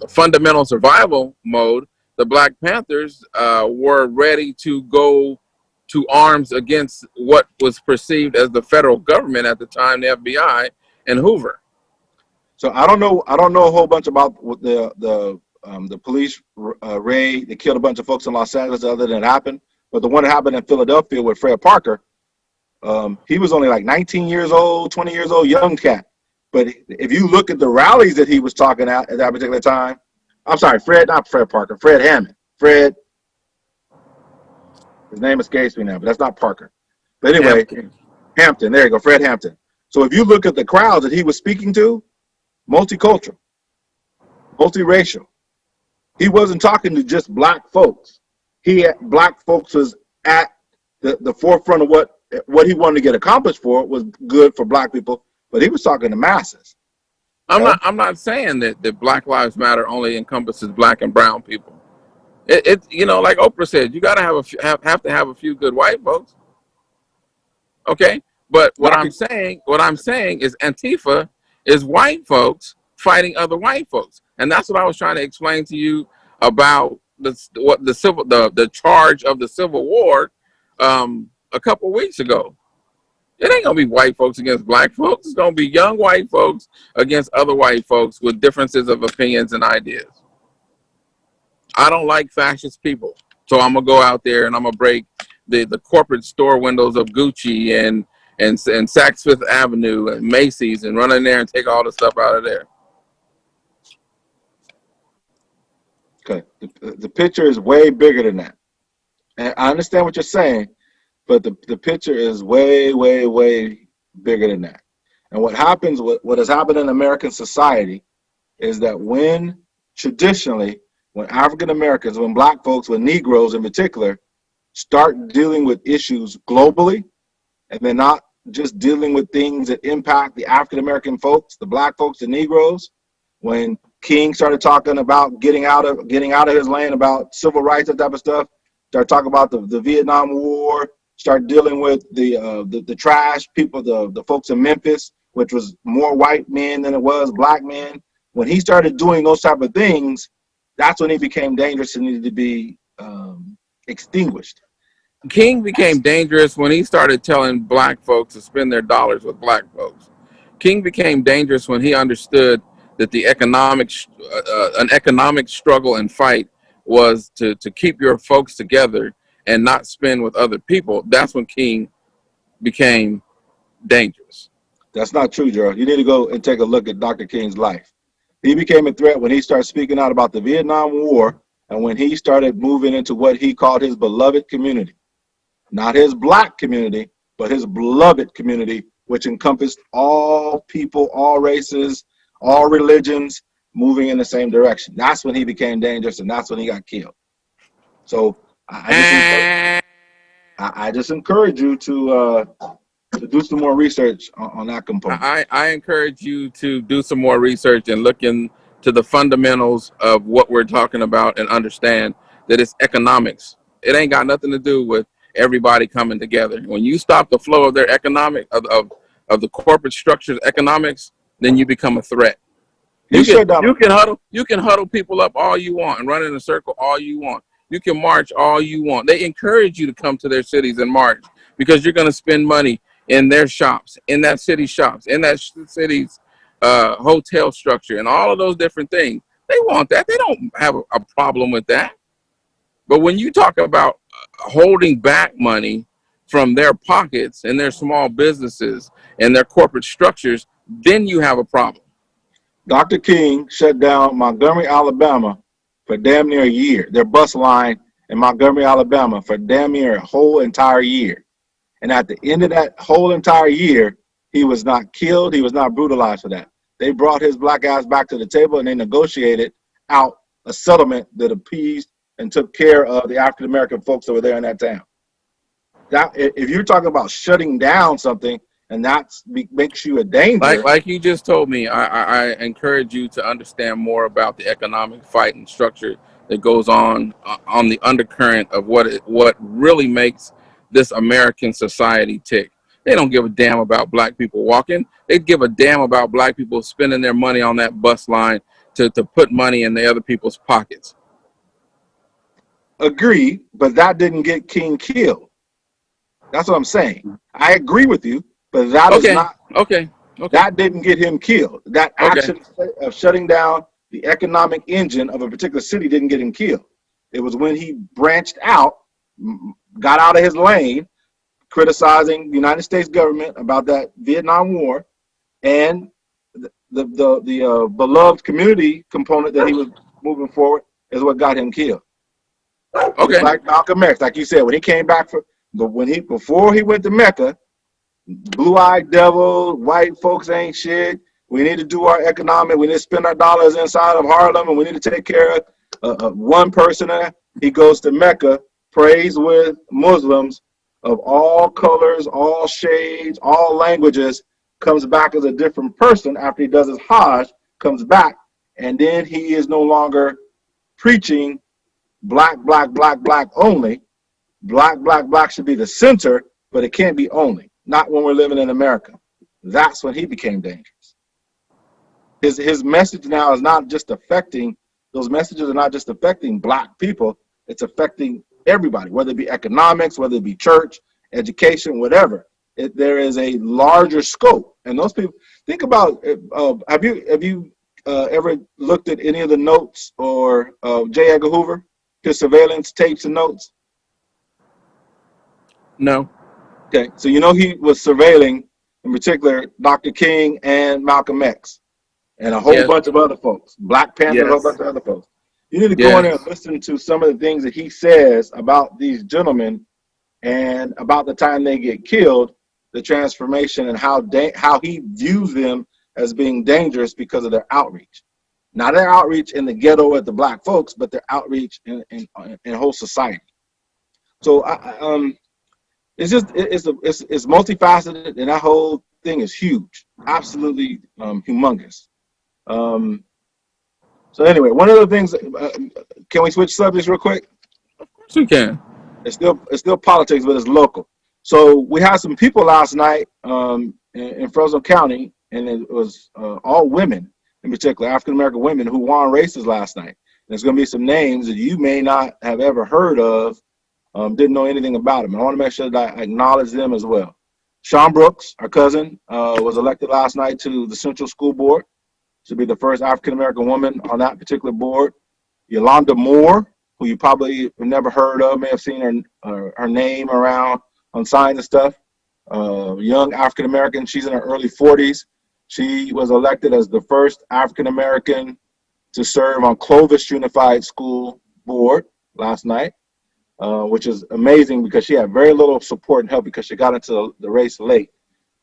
fundamental survival mode, the Black Panthers were ready to go to arms against what was perceived as the federal government at the time, the FBI and Hoover. So I don't know a whole bunch about the police raid. They killed a bunch of folks in Los Angeles other than it happened. But the one that happened in Philadelphia with Fred Parker, he was only like 19 years old, 20 years old, young cat. But if you look at the rallies that he was talking at that particular time, I'm sorry, not Fred Parker, Fred Hammond. His name escapes me now, but that's not Parker. But anyway, Hampton, there you go, Fred Hampton. So if you look at the crowds that he was speaking to, multicultural, multiracial. He wasn't talking to just black folks. Black folks was at the forefront of what he wanted to get accomplished for was good for black people, but he was talking to masses. I'm not saying that Black Lives Matter only encompasses black and brown people. It like Oprah said, you got to have to have a few good white folks. Okay, but what I'm saying is Antifa is white folks fighting other white folks, and that's what I was trying to explain to you about the charge of the Civil War a couple weeks ago. It ain't gonna be white folks against black folks. It's gonna be young white folks against other white folks with differences of opinions and ideas. I don't like fascist people, so I'm gonna go out there and I'm gonna break the corporate store windows of Gucci and Saks Fifth Avenue and Macy's and run in there and take all the stuff out of there. Okay, the picture is way bigger than that, and I understand what you're saying, but the picture is way, way, way bigger than that. And what happens, what has happened in American society, is that when African Americans, when black folks, when Negroes in particular, start dealing with issues globally, and they're not just dealing with things that impact the African American folks, the black folks, the Negroes, when King started talking about getting out of his lane about civil rights, that type of stuff. Started talking about the Vietnam War. Start dealing with the trash people, the folks in Memphis, which was more white men than it was black men. When he started doing those type of things, that's when he became dangerous and needed to be extinguished. King became dangerous when he started telling black folks to spend their dollars with black folks. King became dangerous when he understood that the an economic struggle and fight was to keep your folks together and not spend with other people. That's when King became dangerous. That's not true, Gerald. You need to go and take a look at Dr. King's life. He became a threat when he started speaking out about the Vietnam War and when he started moving into what he called his beloved community. Not his black community, but his beloved community, which encompassed all people, all races, all religions, moving in the same direction. That's when he became dangerous, and that's when he got killed. So I just encourage you to do some more research on that component. I encourage you to do some more research and look into the fundamentals of what we're talking about and understand that it's economics. It ain't got nothing to do with everybody coming together. When you stop the flow of their economic of the corporate structure's economics, then you become a threat. You can huddle people up all you want and run in a circle all you want. You can march all you want. They encourage you to come to their cities and march because you're going to spend money in their shops, in that city's shops, in that city's hotel structure, and all of those different things. They want that. They don't have a problem with that. But when you talk about holding back money from their pockets and their small businesses and their corporate structures, then you have a problem. Dr. King shut down Montgomery, Alabama for damn near a year. Their bus line in Montgomery, Alabama for damn near a whole entire year. And at the end of that whole entire year, he was not killed. He was not brutalized for that. They brought his black ass back to the table and they negotiated out a settlement that appeased and took care of the African American folks over there in that town. That, if you're talking about shutting down something and that makes you a danger. Like you just told me, I encourage you to understand more about the economic fight and structure that goes on the undercurrent of what really makes this American society tick. They don't give a damn about black people walking. They give a damn about black people spending their money on that bus line to put money in the other people's pockets. Agree, but that didn't get King killed. That's what I'm saying. I agree with you, but that is not okay. That didn't get him killed. That action of shutting down the economic engine of a particular city didn't get him killed. It was when he branched out, got out of his lane, criticizing the United States government about that Vietnam War and the beloved community component that he was moving forward is what got him killed. Okay. Like Malcolm X, like you said, when he came back before he went to Mecca, blue-eyed devil, white folks ain't shit. We need to do our economic. We need to spend our dollars inside of Harlem, and we need to take care of one person. He goes to Mecca, prays with Muslims of all colors, all shades, all languages, comes back as a different person after he does his Hajj, comes back, and then he is no longer preaching black, black, black, black only. Black, black, black should be the center, but it can't be only. Not when we're living in America. That's when he became dangerous. His message now is not just affecting, those messages are not just affecting black people, it's affecting everybody, whether it be economics, whether it be church, education, whatever. There is a larger scope. And those people, think about, have you ever looked at any of the notes or J. Edgar Hoover, his surveillance tapes and notes? No. Okay, so you know he was surveilling, in particular, Dr. King and Malcolm X, and a whole bunch of other folks, Black Panther, a whole bunch of other folks. You need to go in there and listen to some of the things that he says about these gentlemen and about the time they get killed, the transformation and how he views them as being dangerous because of their outreach. Not their outreach in the ghetto at the black folks, but their outreach in whole society. So it's multifaceted, and that whole thing is huge, absolutely humongous. So anyway, one of the things, can we switch subjects real quick? Of course we can. It's still politics, but it's local. So we had some people last night in Fresno County, and it was all women, in particular African American women, who won races last night. There's going to be some names that you may not have ever heard of, didn't know anything about them. I want to make sure that I acknowledge them as well. Sean Brooks, our cousin, was elected last night to the Central School Board. She'll be the first African American woman on that particular board. Yolanda Moore, who you probably have never heard of, may have seen her name around on signs and stuff. Young African American, she's in her early 40s. She was elected as the first African American to serve on Clovis Unified School Board last night, which is amazing because she had very little support and help because she got into the race late.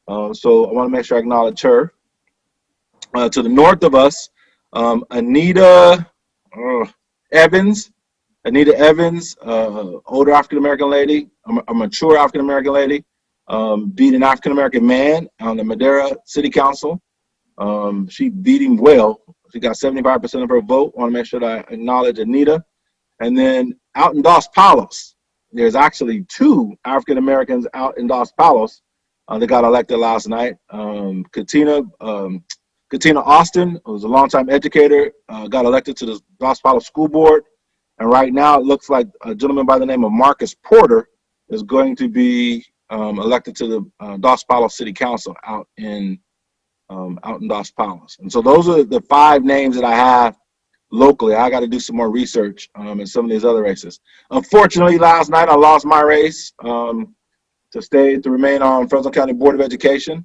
So I want to make sure I acknowledge her. To the north of us, Anita Evans. Anita Evans, older African American lady, a mature African American lady, beat an African American man on the Madera City Council. She beat him well. She got 75% of her vote. I want to make sure that I acknowledge Anita. And then out in Dos Palos, there's actually two African Americans out in Dos Palos that got elected last night. Katina Austin, who's a longtime educator, got elected to the Dos Palos School Board. And right now it looks like a gentleman by the name of Marcus Porter is going to be elected to the Dos Palos City Council out in Dos Palos. And so those are the 5 names that I have locally. I got to do some more research in some of these other races. Unfortunately, last night I lost my race to remain on Fresno County Board of Education.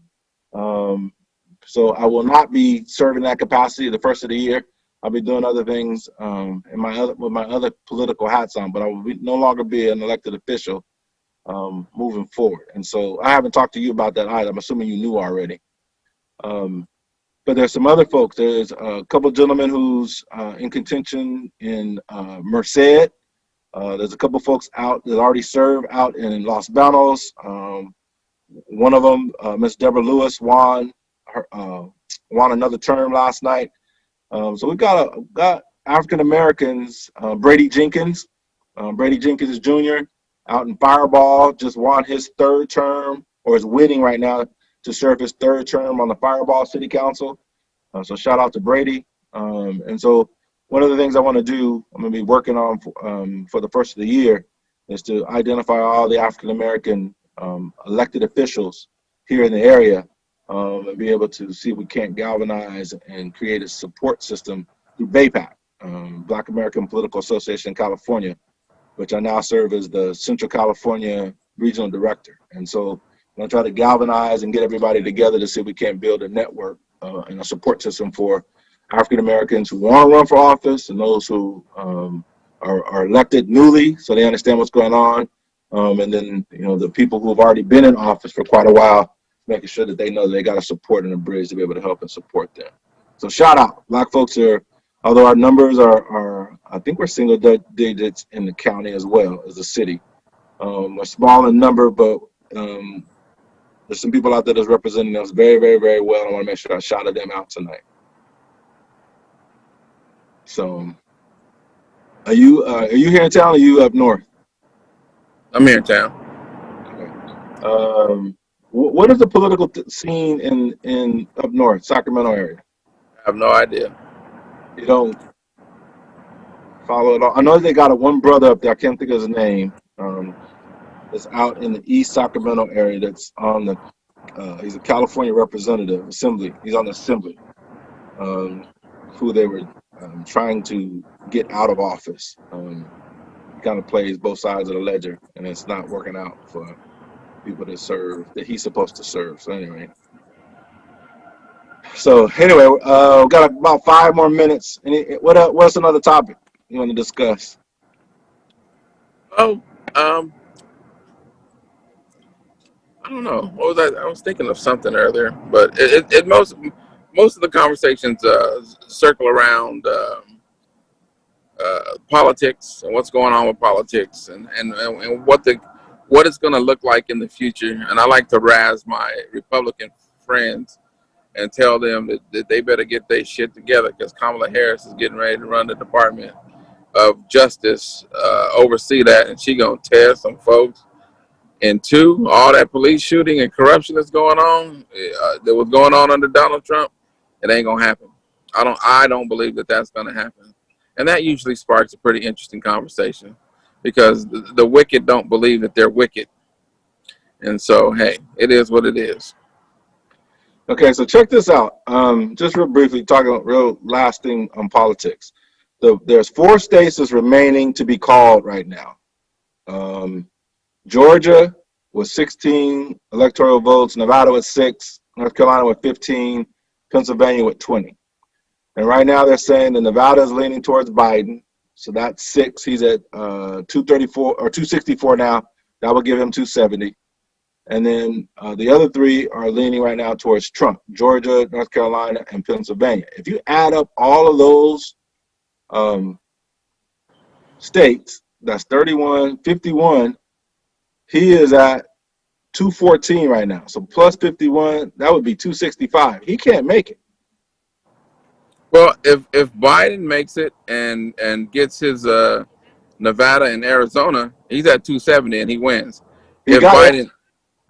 So I will not be serving that capacity the first of the year. I'll be doing other things with my other political hats on, but I will no longer be an elected official moving forward. And so I haven't talked to you about that either. I'm assuming you knew already. But there's some other folks. There's a couple of gentlemen who's in contention in Merced. There's a couple of folks out that already serve out in Los Banos. One of them, Miss Deborah Lewis, won another term last night. So we got African Americans. Brady Jenkins Jr. out in Fireball just won his 3rd term, or is winning right now to serve his 3rd term on the Fireball City Council. So shout out to Brady. And so one of the things I want to do, I'm going to be working on for the first of the year, is to identify all the African American elected officials here in the area. And be able to see if we can't galvanize and create a support system through BAPAC, Black American Political Association in California, which I now serve as the Central California Regional Director. And so I'm going to try to galvanize and get everybody together to see if we can't build a network and a support system for African Americans who want to run for office and those who are elected newly, so they understand what's going on. And then, the people who have already been in office for quite a while, making sure that they know that they got a support and a bridge to be able to help and support them. So shout out. Black folks although our numbers are I think we're single digits in the county as well as the city. We're small in number, but there's some people out there that's representing us very, very, very well. I want to make sure I shouted them out tonight. So are you here in town, or are you up north? I'm here in town. Okay. What is the political scene in up north, Sacramento area? I have no idea. You don't follow it all? I know they got one brother up there. I can't think of his name. That's out in the East Sacramento area. That's on the. He's a California representative assembly. He's on the assembly. Who they were trying to get out of office. He kind of plays both sides of the ledger, and it's not working out for people that he's supposed to serve. So anyway, we got about 5 more minutes. What's another topic you want to discuss? Oh, I don't know. What was I was thinking of something earlier, but most of the conversations circle around politics and what's going on with politics and what it's going to look like in the future. And I like to razz my Republican friends and tell them that they better get their shit together, because Kamala Harris is getting ready to run the Department of Justice, oversee that, and she gonna tear some folks. And two, all that police shooting and corruption that's going on, that was going on under Donald Trump, it ain't gonna happen. I don't believe that that's gonna happen, and that usually sparks a pretty interesting conversation, because the wicked don't believe that they're wicked, and so hey, it is what it is. Okay, so check this out. Just real briefly, talking real last thing on politics. There's 4 states that's remaining to be called right now. Georgia with 16 electoral votes, Nevada with 6, North Carolina with 15, Pennsylvania with 20. And right now they're saying that Nevada is leaning towards Biden, so that's 6. He's at 234 or 264 now. That would give him 270. And then the other 3 are leaning right now towards Trump: Georgia, North Carolina, and Pennsylvania. If you add up all of those states, that's 31, 51. He is at 214 right now. So plus 51, that would be 265. He can't make it. Well, if Biden makes it and gets his Nevada and Arizona, he's at 270 and he wins. He If got Biden, it.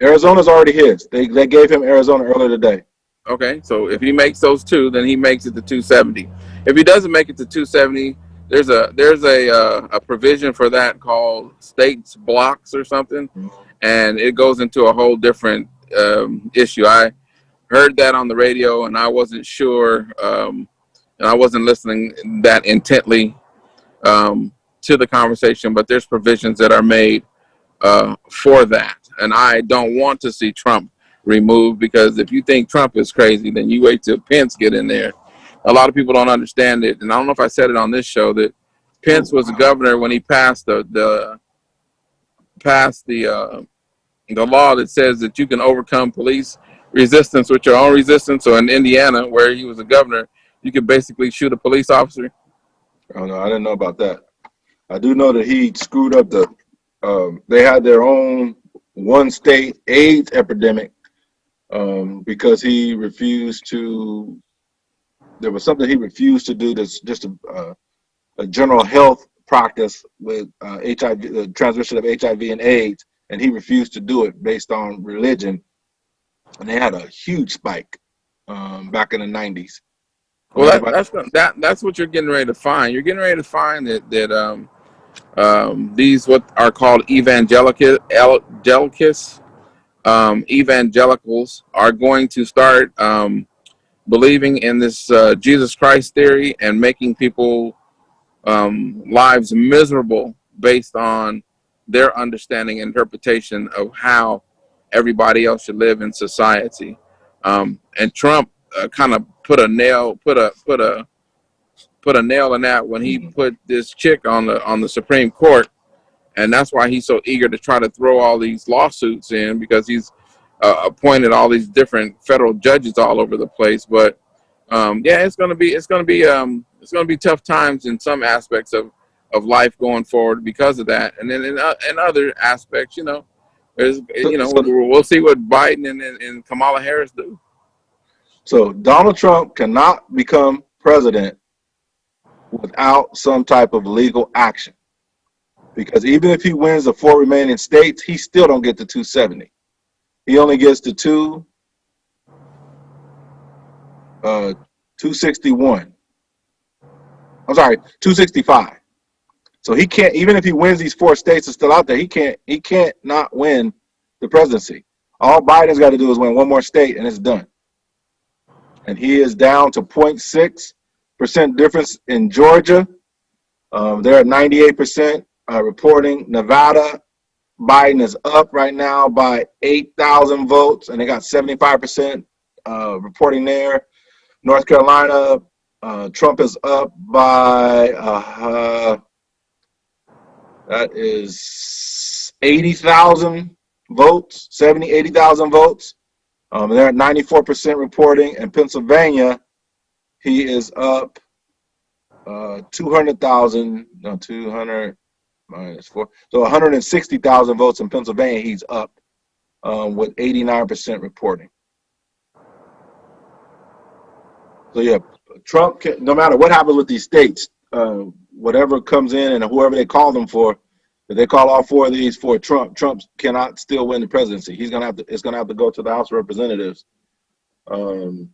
Arizona's already his. They gave him Arizona earlier today. okay, so if he makes those 2, then he makes it to 270. If he doesn't make it to 270, there's a provision for that called states blocks or something, and it goes into a whole different issue. I heard that on the radio, and I wasn't sure, and I wasn't listening that intently to the conversation. But there's provisions that are made for that, and I don't want to see Trump removed, because if you think Trump is crazy, then you wait till Pence get in there. A lot of people don't understand it, and I don't know if I said it on this show, that Pence was a governor when he passed the law that says that you can overcome police resistance with your own resistance. So in Indiana, where he was a governor, you could basically shoot a police officer. Oh no, I didn't know about that. I do know that he screwed up they had their own one state AIDS epidemic because he refused to. There was something he refused to do that's just a general health practice with HIV, the transmission of HIV and AIDS, and he refused to do it based on religion. And they had a huge spike back in the 90s. Well, that's what you're getting ready to find. You're getting ready to find that these what are called evangelicals are going to start believing in this Jesus Christ theory and making people lives miserable based on their understanding and interpretation of how everybody else should live in society. And Trump kind of put a nail in that when he put this chick on the Supreme Court, and that's why he's so eager to try to throw all these lawsuits in, because he's appointed all these different federal judges all over the place. But it's gonna be tough times in some aspects of life going forward because of that, and then in other aspects, we'll see what Biden and Kamala Harris do. So Donald Trump cannot become president without some type of legal action, because even if he wins the 4 remaining states, he still don't get to 270. He only gets to 261. I'm sorry, 265. So he can't, even if he wins these 4 states that's still out there, he can't not win the presidency. All Biden's got to do is win 1 more state and it's done. And he is down to 0.6% difference in Georgia. They're at 98% reporting. Nevada, Biden is up right now by 8,000 votes, and they got 75% reporting there. North Carolina, Trump is up by that is 80,000 votes, 70, 80,000 votes. They're at 94% reporting. In Pennsylvania, he is up 200,000, no, 200 minus 4. So 160,000 votes in Pennsylvania, he's up with 89% reporting. So yeah, Trump can, no matter what happens with these states, whatever comes in and whoever they call them for, if they call all four of these for Trump, Trump cannot still win the presidency. He's gonna have to. It's gonna have to go to the House of Representatives for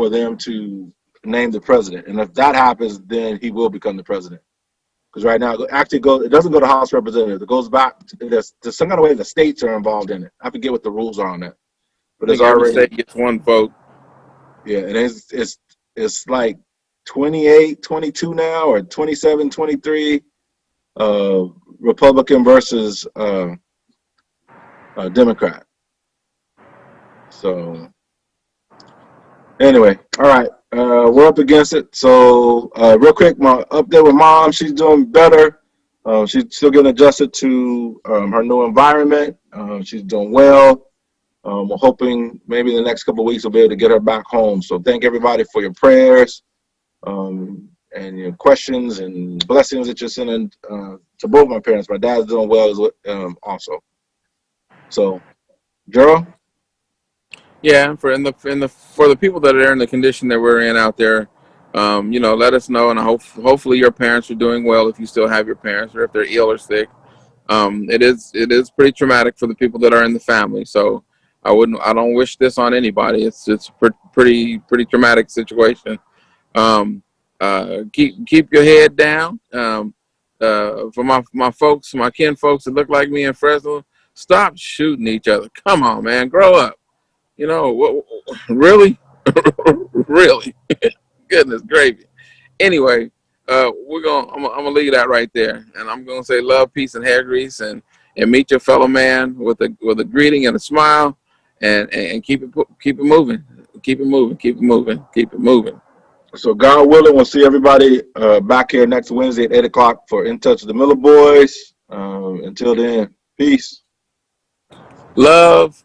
them to name the president. And if that happens, then he will become the president. Because right now, it doesn't go to House of Representatives. It goes back to some kind of way the states are involved in it. I forget what the rules are on that. But I it's think every already, state gets one vote. yeah, and it's like 28, 22 now, or 27, 23, Republican versus Democrat. So anyway, all right, we're up against it. So real quick, my update with mom. She's doing better. She's still getting adjusted to her new environment. She's doing well. We're hoping maybe in the next couple of weeks we'll be able to get her back home. So thank everybody for your prayers and your questions and blessings that you're sending to both my parents. My dad's doing well as also. So, Jero? Yeah, for the people that are in the condition that we're in out there, let us know, and hopefully your parents are doing well if you still have your parents, or if they're ill or sick. It is pretty traumatic for the people that are in the family. So I don't wish this on anybody. It's a pretty traumatic situation. Keep your head down. For my folks, my kin folks that look like me in Fresno, stop shooting each other. Come on, man, grow up. Really, really, goodness gravy. Anyway, I'm gonna leave that right there, and I'm gonna say love, peace, and hair grease, and meet your fellow man with a greeting and a smile, and keep it moving, keep it moving, keep it moving, keep it moving. So God willing, we'll see everybody back here next Wednesday at 8 o'clock for In Touch with the Miller Boyzzz. Until then, peace. Love.